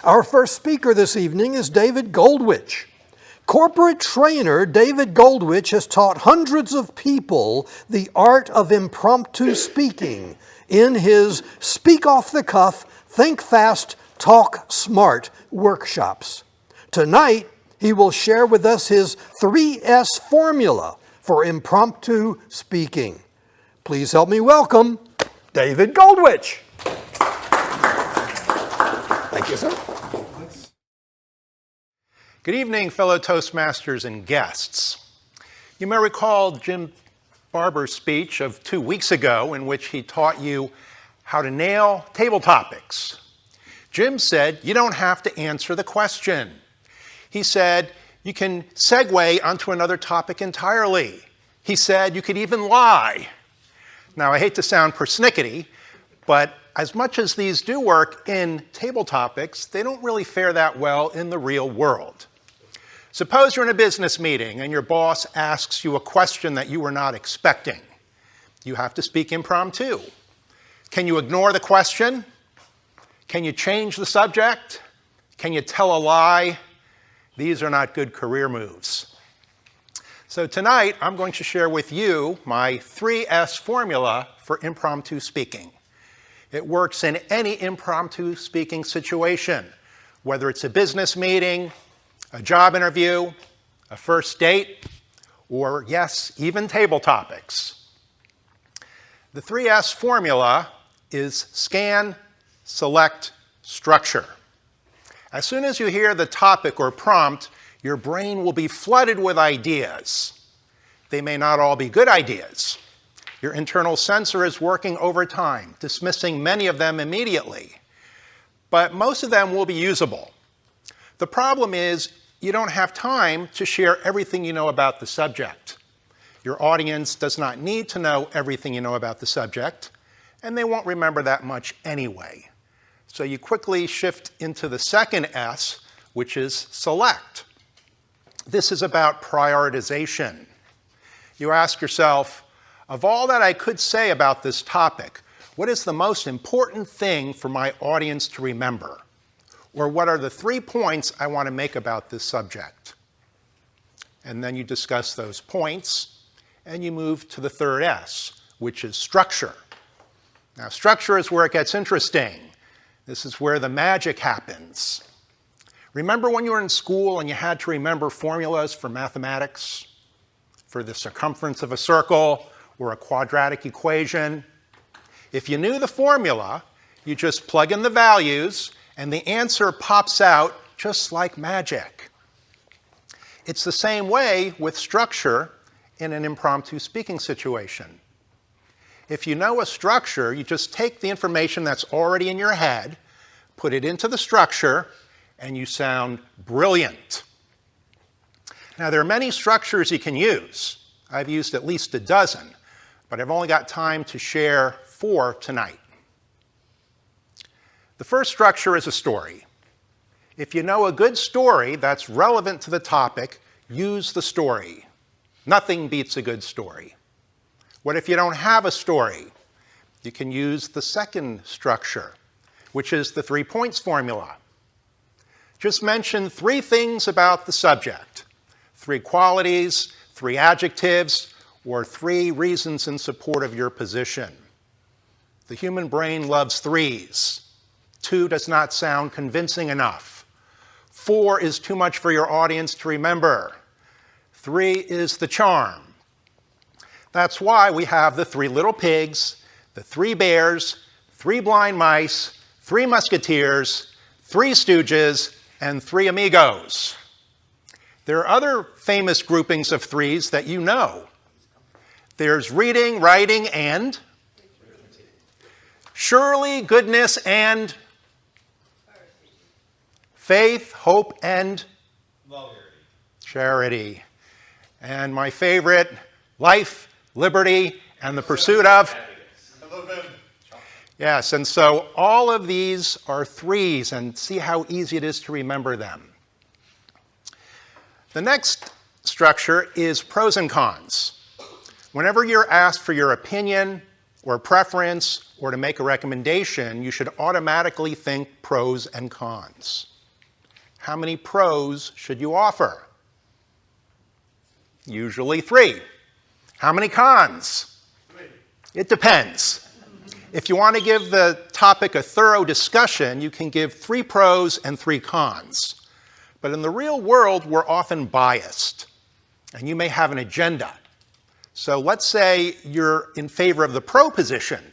Our first speaker this evening is David Goldwich. Corporate trainer David Goldwich has taught hundreds of people the art of impromptu speaking in his Speak Off the Cuff, Think Fast, Talk Smart workshops. Tonight, he will share with us his 3S formula for impromptu speaking. Please help me welcome David Goldwich. Thank you, sir. Good evening, fellow Toastmasters and guests. You may recall Jim Barber's speech of 2 weeks ago in which he taught you how to nail table topics. Jim said you don't have to answer the question. He said you can segue onto another topic entirely. He said you could even lie. Now, I hate to sound persnickety, but as much as these do work in table topics, they don't really fare that well in the real world. Suppose you're in a business meeting and your boss asks you a question that you were not expecting. You have to speak impromptu. Can you ignore the question? Can you change the subject? Can you tell a lie? These are not good career moves. So tonight, I'm going to share with you my 3S formula for impromptu speaking. It works in any impromptu speaking situation, whether it's a business meeting, a job interview, a first date, or yes, even table topics. The 3S formula is scan, select, structure. As soon as you hear the topic or prompt, your brain will be flooded with ideas. They may not all be good ideas. Your internal censor is working overtime, dismissing many of them immediately. But most of them will be usable. The problem is you don't have time to share everything you know about the subject. Your audience does not need to know everything you know about the subject, and they won't remember that much anyway. So you quickly shift into the second S, which is select. This is about prioritization. You ask yourself, of all that I could say about this topic, what is the most important thing for my audience to remember? Or what are the 3 points I want to make about this subject? And then you discuss those points, and you move to the third S, which is structure. Now, structure is where it gets interesting. This is where the magic happens. Remember when you were in school and you had to remember formulas for mathematics, for the circumference of a circle, or a quadratic equation? If you knew the formula, you just plug in the values, and the answer pops out just like magic. It's the same way with structure in an impromptu speaking situation. If you know a structure, you just take the information that's already in your head, put it into the structure, and you sound brilliant. Now, there are many structures you can use. I've used at least a dozen, but I've only got time to share 4 tonight. The first structure is a story. If you know a good story that's relevant to the topic, use the story. Nothing beats a good story. What if you don't have a story? You can use the second structure, which is the 3 points formula. Just mention 3 things about the subject, 3 qualities, 3 adjectives, or 3 reasons in support of your position. The human brain loves 3s. 2 does not sound convincing enough. 4 is too much for your audience to remember. 3 is the charm. That's why we have the 3 little pigs, the 3 bears, 3 blind mice, 3 musketeers, 3 stooges, and 3 amigos. There are other famous groupings of 3s that you know. There's reading, writing, and surely, goodness, and faith, hope, and charity. And my favorite, life, liberty, and the pursuit of. Yes, and so all of these are 3s, and see how easy it is to remember them. The next structure is pros and cons. Whenever you're asked for your opinion or preference or to make a recommendation, you should automatically think pros and cons. How many pros should you offer? Usually 3. How many cons? 3. It depends. If you want to give the topic a thorough discussion, you can give 3 pros and 3 cons. But in the real world, we're often biased, and you may have an agenda. So let's say you're in favor of the pro position.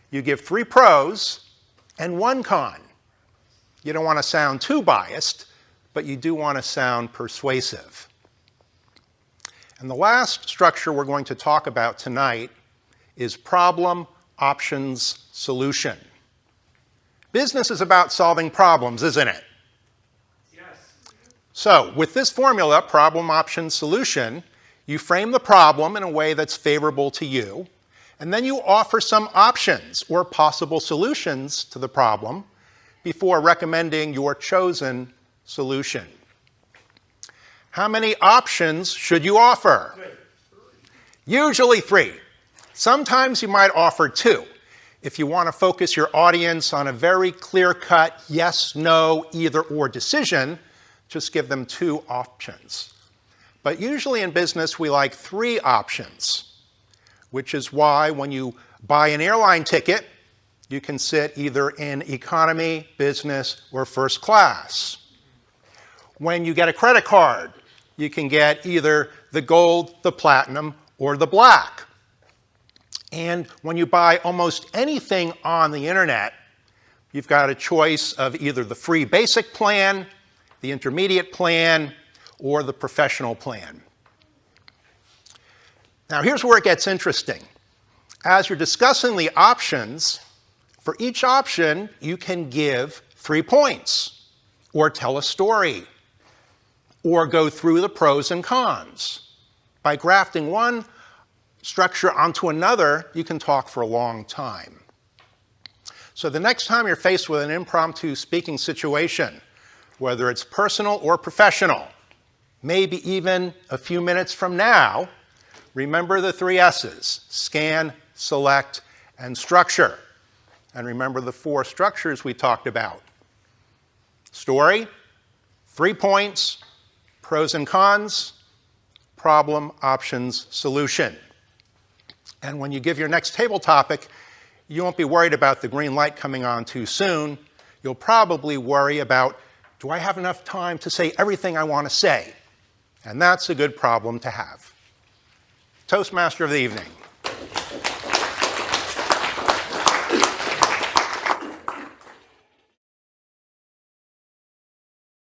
You give 3 pros and 1 con. You don't want to sound too biased, but you do want to sound persuasive. And the last structure we're going to talk about tonight is problem, options, solution. Business is about solving problems, isn't it? So, with this formula, problem, option, solution, you frame the problem in a way that's favorable to you, and then you offer some options or possible solutions to the problem before recommending your chosen solution. How many options should you offer? 3. Usually 3. Sometimes you might offer 2. If you want to focus your audience on a very clear-cut yes, no, either or decision, just give them 2 options. But usually in business, we like 3 options, which is why when you buy an airline ticket, you can sit either in economy, business, or first class. When you get a credit card, you can get either the gold, the platinum, or the black. And when you buy almost anything on the internet, you've got a choice of either the free basic plan, the intermediate plan, or the professional plan. Now here's where it gets interesting. As you're discussing the options, for each option you can give 3 points, or tell a story, or go through the pros and cons. By grafting one structure onto another, you can talk for a long time. So the next time you're faced with an impromptu speaking situation, whether it's personal or professional, maybe even a few minutes from now, remember the 3 S's: scan, select, and structure. And remember the 4 structures we talked about: story, 3 points, pros and cons, problem, options, solution. And when you give your next table topic, you won't be worried about the green light coming on too soon. You'll probably worry about, do I have enough time to say everything I want to say? And that's a good problem to have. Toastmaster of the evening.